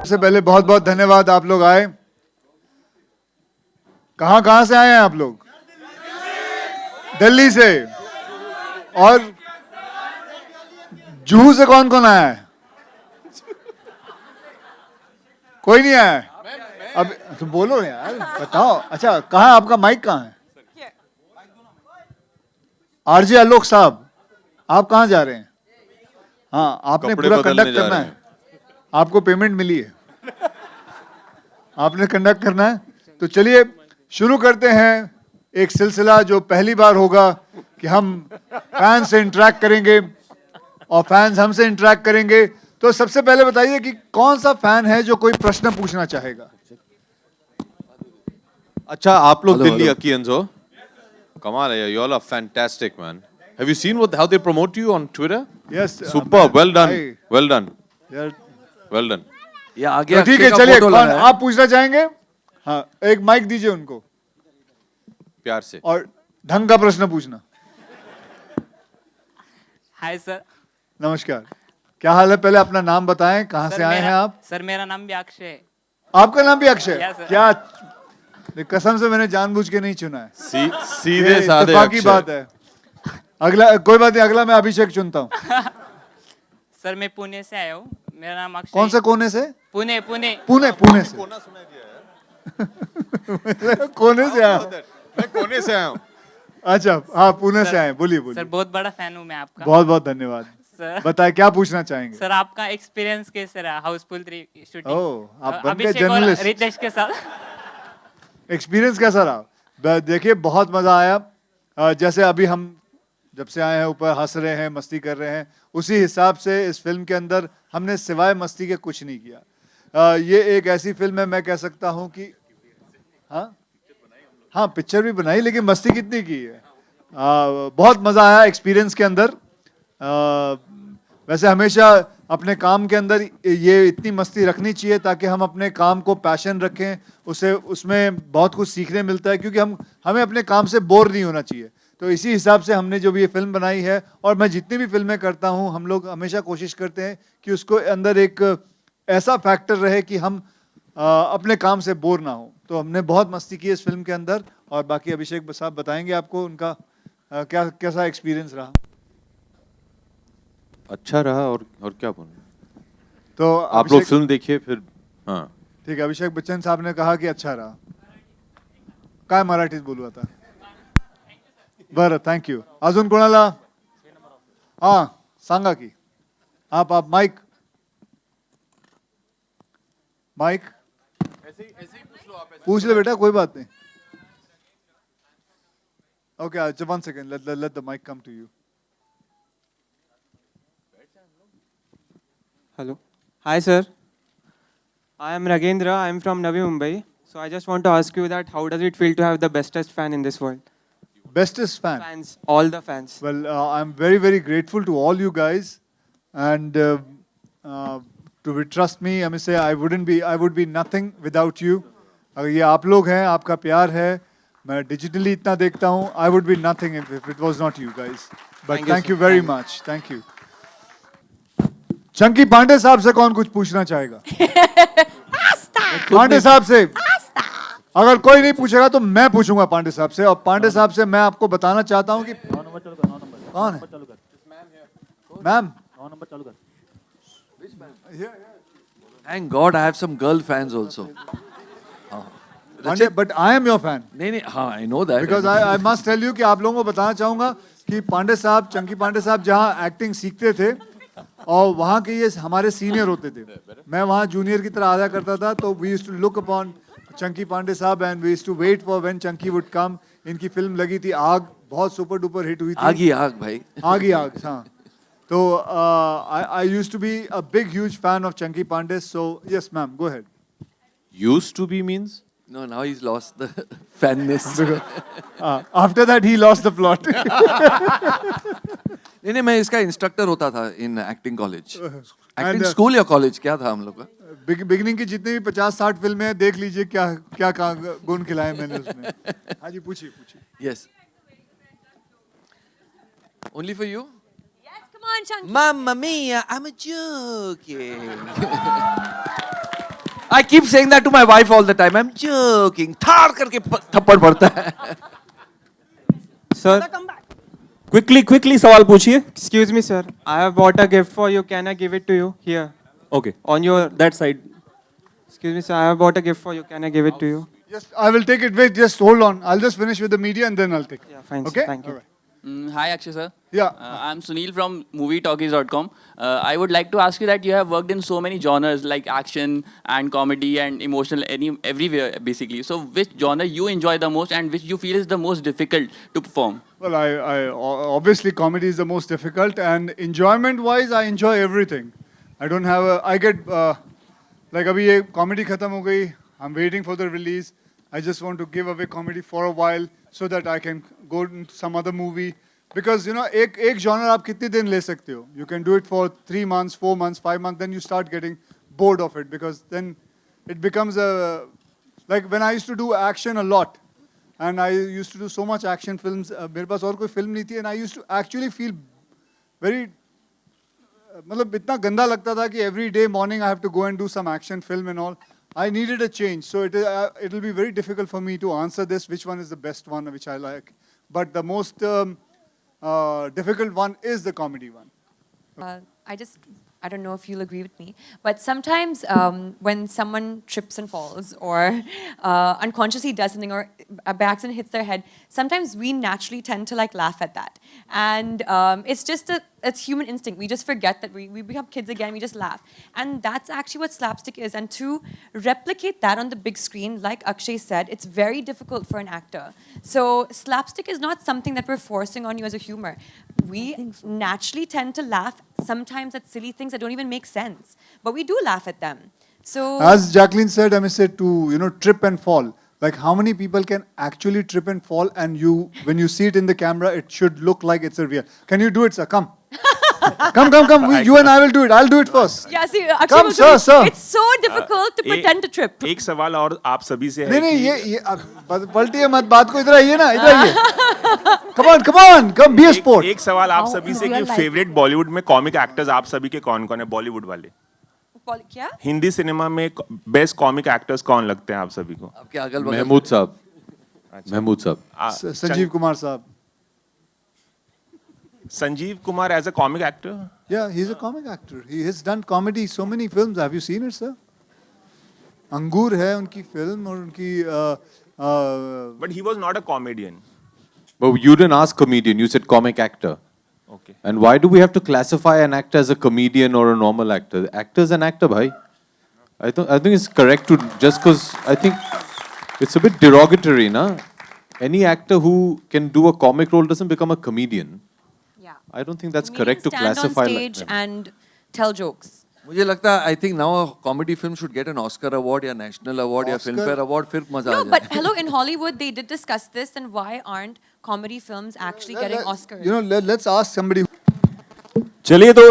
सबसे पहले बहुत बहुत धन्यवाद, आप लोग आए। कहां से आए हैं आप लोग? दिल्ली से। और जुहू से कौन कौन आया है? कोई नहीं आया है? अब तो बोलो यार, बताओ। अच्छा, कहाँ आपका माइक कहाँ है? आरजे आलोक साहब, आप कहाँ जा रहे हैं? हाँ, आपने पूरा कंडक्ट करना है, आपको पेमेंट मिली है, आपने कंडक्ट करना है। तो चलिए शुरू करते हैं एक सिलसिला जो पहली बार होगा कि हम फैंस से इंटरेक्ट करेंगे और फैंस हमसे इंटरेक्ट करेंगे। तो सबसे पहले बताइए कि कौन सा फैन है जो कोई प्रश्न पूछना चाहेगा? अच्छा, आप लोग दिल्ली Akians हो? कमाल है, you all are fantastic, man. Have you seen how they promote you on Twitter? Yes, Superb, well done, well done, यार well done. ये आगे तो ठीक है, चलिए कौन आप पूछना चाहेंगे? हाँ, एक माइक दीजिए उनको प्यार से और ढंग का प्रश्न पूछना। Hi sir. नमस्कार, क्या हाल है? पहले अपना नाम बताएं, कहाँ से आए हैं आप? सर मेरा नाम भी अक्षय है। आपका नाम भी अक्षय? Yes, sir. क्या कसम से मैंने जानबूझ के नहीं चुना है। सीधे साधे की बात है। अगला कोई बात नहीं, अगला मैं अभिषेक चुनता हूँ। सर मैं पुणे से आया हूँ, मेरा नाम अक्षय। कौन से कोने से? पुणे पुणे पुणे से। कोने से आया हूँ। मैं कोने से आया हूँ। अच्छा, हाँ, पुणे से आए। बोलिए सर बोलिए। बहुत बड़ा फैन हूँ मैं आपका। बहुत बहुत धन्यवाद। सर बताए क्या पूछना चाहेंगे? सर आपका एक्सपीरियंस कैसे रहा हाउसफुल 3 शूटिंग? ओह, आप बन गए अभिषेक और जर्नलिस्ट। रितेश के साथ। एक्सपीरियंस कैसा रहा? देखिए बहुत मजा आया। जैसे अभी हम जब से आए हैं ऊपर हंस रहे हैं, मस्ती कर रहे हैं, उसी हिसाब से इस फिल्म के अंदर हमने सिवाय मस्ती के कुछ नहीं किया। ये एक ऐसी फिल्म है, मैं कह सकता हूँ कि हाँ पिक्चर भी बनाई, लेकिन मस्ती कितनी की है। बहुत मजा आया एक्सपीरियंस के अंदर। वैसे हमेशा अपने काम के अंदर ये इतनी मस्ती रखनी चाहिए ताकि हम अपने काम को पैशन रखें, उसे उसमें बहुत कुछ सीखने मिलता है, क्योंकि हमें अपने काम से बोर नहीं होना चाहिए। तो इसी हिसाब से हमने जो भी ये फिल्म बनाई है, और मैं जितनी भी फिल्में करता हूँ, हम लोग हमेशा कोशिश करते हैं कि उसको अंदर एक ऐसा फैक्टर रहे कि हम अपने काम से बोर ना हो। तो हमने बहुत मस्ती की इस फिल्म के अंदर, और बाकी अभिषेक साहब बताएंगे आपको उनका क्या कैसा एक्सपीरियंस रहा। अच्छा रहा, और क्या बोलूं। तो आप लोग फिल्म देखिए फिर। हाँ ठीक है, अभिषेक बच्चन साहब ने कहा कि अच्छा रहा। काय मराठीत बोलू आता? बरं, थँक्यू। अजून कोणाला? हाँ, सांगा की आप माइक पूछ ले बेटा, कोई बात नहीं। Okay, 1 second, let the mic come to you. Hello. Hi, sir. I am Ragendra. I am from Navi Mumbai. So I just want to ask you that how does it feel to have the bestest fan in this world? Bestest fan? Fans, all the fans. Well, I'm very, very grateful to all you guys, and trust me, I must say I would be nothing without you. अगर ये आप लोग हैं, आपका प्यार है, मैं digitally इतना देखता हूँ, I would be nothing if it was not you guys. But thank you very much. Thank you. Chunky Pandey साहब से कौन कुछ पूछना चाहेगा? पांडे साहब से अगर कोई नहीं पूछेगा तो मैं पूछूंगा पांडे साहब से। और पांडे साहब से मैं आपको बताना चाहता हूं कि कौन है ma'am? Thank God I have some girl fans also. But I am your fan. नहीं, हाँ, I know that. Because I must tell you कि आप लोगों को बताना चाहूंगा कि पांडे साहब, चंकी पांडे साहब जहाँ एक्टिंग सीखते थे, और वहाँ के ये हमारे सीनियर होते थे, मैं वहाँ जूनियर की तरह आया करता था। तो we used to look upon Chunky Pandey साहब and we used to wait for when Chunky would come. इनकी फिल्म लगी थी आग, बहुत सुपर डुपर हिट हुई थी। आग भाई। आग, हाँ। तो I used to be a big huge fan of Chunky Pandey. So yes ma'am, go ahead. Used to be means? No, now he's lost the fanness. After that he lost the plot. नहीं, मैं इसका इंस्ट्रक्टर होता था in acting college. Acting And, school या college क्या था हम लोग का? बिगिनिंग की जितनी भी 50-60 फिल्में हैं, देख लीजिए क्या गुण खिलाए मैंने उसमें। हाँ जी, पूछिए। Yes. Only for you? Yes, come on, Chunky. Mamma mia, I'm joking. I keep saying that to my wife all the time. I'm joking. थाड़ करके थप्पड़ पड़ता है. Sir, क्विकली सवाल पूछिए. excuse me, sir. I have bought a gift for you. Can I give it to you? Here. Okay, On your. That side. Excuse me, sir. I have bought a gift for you. Can I give it to you? Yes, I will take it. Wait, just hold on. I'll just finish with the media and then I'll take it. Yeah, fine, sir. Okay? Thank you. All right. Hi, Akshay sir. Yeah. I'm Sunil from MovieTalkies.com. I would like to ask you that you have worked in so many genres like action and comedy and emotional, everywhere basically. So, which genre you enjoy the most and which you feel is the most difficult to perform? Well, I obviously comedy is the most difficult, and enjoyment-wise, I enjoy everything. I don't have a. I get like अभी ये comedy खत्म हो गई. I'm waiting for the release. I just want to give away comedy for a while so that I can go into some other movie. Because you know, एक genre आप कितने दिन ले सकते हो? You can do it for 3 months, 4 months, 5 months. Then you start getting bored of it because then it becomes a like when I used to do action a lot. And I used to do so much action films. मेरे पास और कोई film नहीं थी, and I used to actually feel very मतलब इतना गंदा लगता था कि every day morning I have to go and do some action film and all. I needed a change, so it'll be very difficult for me to answer this. Which one is the best one, which I like? But the most difficult one is the comedy one. I don't know if you'll agree with me, but sometimes when someone trips and falls or unconsciously does something or by accident hits their head, sometimes we naturally tend to like laugh at that. And it's just it's human instinct. We just forget that we become kids again, we just laugh. And that's actually what slapstick is. And to replicate that on the big screen, like Akshay said, it's very difficult for an actor. So slapstick is not something that we're forcing on you as a humor. We naturally tend to laugh sometimes at silly things that don't even make sense, but we do laugh at them. So As Jacqueline said, I said to trip and fall. Like how many people can actually trip and fall, and when you see it in the camera, it should look like it's a real. Can you do it, sir? Come. Come. You and I will do it. I'll do it first. yeah, see, Akshay Come, will do it. sir. It's so difficult to pretend to trip. एक सवाल और आप सभी से है नहीं कि ये पलटिए मत बात को, इधर आइए ना, इधर आइए. Come be a sport. एक सवाल आप सभी से कि फेवरेट बॉलीवुड में कॉमिक एक्टर्स आप सभी के कौन कौन है बॉलीवुड वाले? क्या? हिंदी सिनेमा में बेस्ट कॉमिक एक्टर्स कौन लगते हैं आप सभी को? आपके अगल बगल. महमूद साहब. महमूद साहब. संजीव कुमार साहब. Sanjeev Kumar as a comic actor. Yeah, he's a comic actor. He has done comedy, so many films. Have you seen it, sir? अंगूर है उनकी फिल्म और उनकी but he was not a comedian. But you didn't ask comedian, you said comic actor. Okay. And why do we have to classify an actor as a comedian or a normal actor? The actor is an actor, bhai. I think it's correct to just because I think it's a bit derogatory, na? Any actor who can do a comic role doesn't become a comedian. Yeah. I don't think that's Comedians correct to stand classify on like stage that. and tell jokes. मुझे लगता है I think now a comedy film should get an Oscar award या national award या Oscar? Filmfare award, फिर मजा आ No, जाए. but hello, in Hollywood they did discuss this, and why aren't comedy films actually getting Oscars? Let's ask somebody. चलिए तो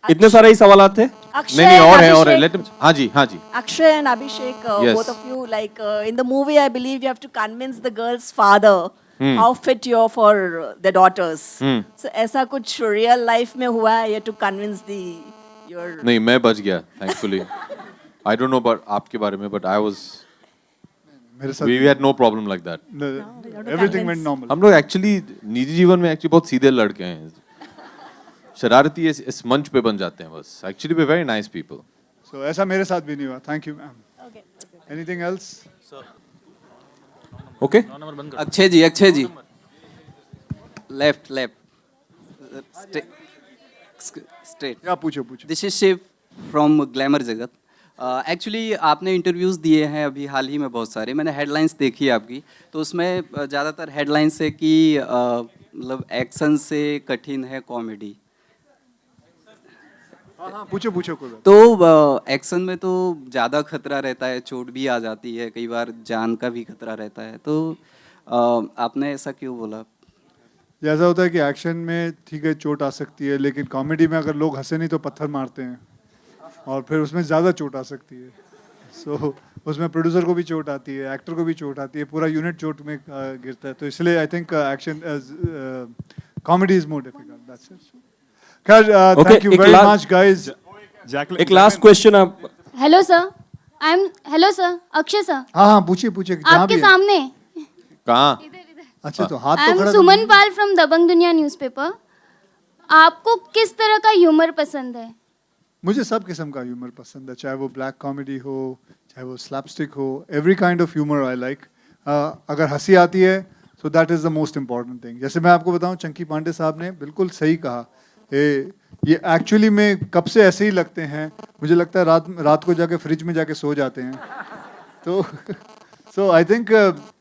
इतने सारे ही सवाल थे. नहीं नहीं और है let him. हाँ जी. Akshay and Abhishek, Yes. both of you, like in the movie, I believe you have to convince the girl's father how fit you're for the daughters. So, ऐसा कुछ real life में हुआ है? You have to convince your. नहीं मैं बच गया thankfully. I don't know about आपके बारे में, but I was. मेरे साथ We had no problem like that. everything went normal. हम लोग एक्चुअली निजी जीवन में एक्चुअली बहुत सीधे लड़के हैं. शरारती इस मंच पे बन जाते हैं बस. Actually we're very nice people. So ऐसा मेरे साथ भी नहीं हुआ. Thank you, ma'am. Okay. Anything else? Okay. Akshay ji left straight. क्या पूछो. This is Shiv from glamour जगत. एक्चुअली आपने इंटरव्यूज़ दिए हैं अभी हाल ही में बहुत सारे. मैंने हेडलाइंस देखी है आपकी, तो उसमें ज़्यादातर हेडलाइंस है कि मतलब एक्शन से कठिन है कॉमेडी. हाँ पूछो कोई बात. तो एक्शन में तो ज़्यादा खतरा रहता है, चोट भी आ जाती है, कई बार जान का भी खतरा रहता है. तो आपने ऐसा क्यों बोला? ऐसा होता है कि एक्शन में ठीक है चोट आ सकती है, लेकिन कॉमेडी में अगर लोग हंसे नहीं तो पत्थर मारते हैं, और फिर उसमें ज़्यादा चोट आ सकती है. सो उसमें प्रोड्यूसर को भी चोट आती है, एक्टर को भी चोट आती है, पूरा यूनिट चोट में गिरता है. तो इसलिए I think action comedy is more difficult. That's it. खैर, Okay, थैंक यू एक वेरी ला- मच गाइस. एक लास्ट क्वेश्चन आप. Hello, sir. I am hello sir, Akshay sir, हाँ हाँ पूछिए पूछिए जहाँ आपके भी है। सामने। कहाँ? अच्छा तो हाथ आई तो एम खड़ा सुमन पाल फ्रॉम दबंग दुनिया न्यूज़पेपर। आपको किस तरह का ह्यूमर पसंद है? मुझे सब किस्म का ह्यूमर पसंद है, चाहे वो ब्लैक कॉमेडी हो, चाहे वो स्लैपस्टिक हो, every kind of humour I like. अगर हंसी आती है so that is the most important thing. जैसे मैं आपको बताऊं, चंकी पांडे साहब ने बिल्कुल सही कहा। ये एक्चुअली में कब से ऐसे ही लगते हैं, मुझे लगता है रात को जाके फ्रिज में जाके सो जाते हैं। तो सो आई थिंक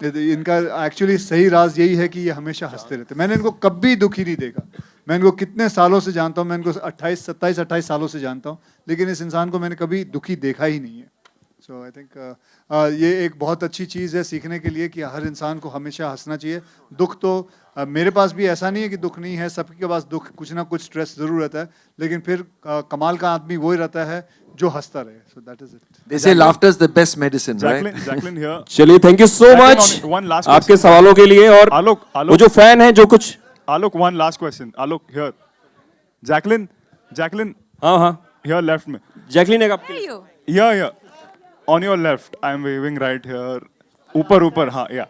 इनका एक्चुअली सही राज यही है कि ये हमेशा हंसते रहते हैं। मैंने इनको कभी दुखी नहीं देखा। मैं इनको कितने सालों से जानता हूँ, मैं इनको 27-28 सालों से जानता हूँ, लेकिन इस इंसान को मैंने कभी दुखी देखा ही नहीं है। सो आई थिंक ये एक बहुत अच्छी चीज़ है सीखने के लिए कि हर इंसान को हमेशा हंसना चाहिए। दुख तो मेरे पास भी ऐसा नहीं है कि दुख नहीं है, सबके पास दुख कुछ ना कुछ स्ट्रेस जरूर रहता है, लेकिन फिर कमाल का आदमी वही रहता है जो हंसता रहे। So that is it. They say laughter is the best medicine, right? Jacqueline here. चलिए, thank you so Jacqueline, much one last आपके question. सवालों के लिए। और Alok, वो जो फैन है जो कुछ, Alok, one last question. Alok here. Jacqueline, हाँ हाँ, here left में. जैकलिन एक Where आपके are you? Here. On your left. I am waving right here. ऊपर, हाँ, yeah.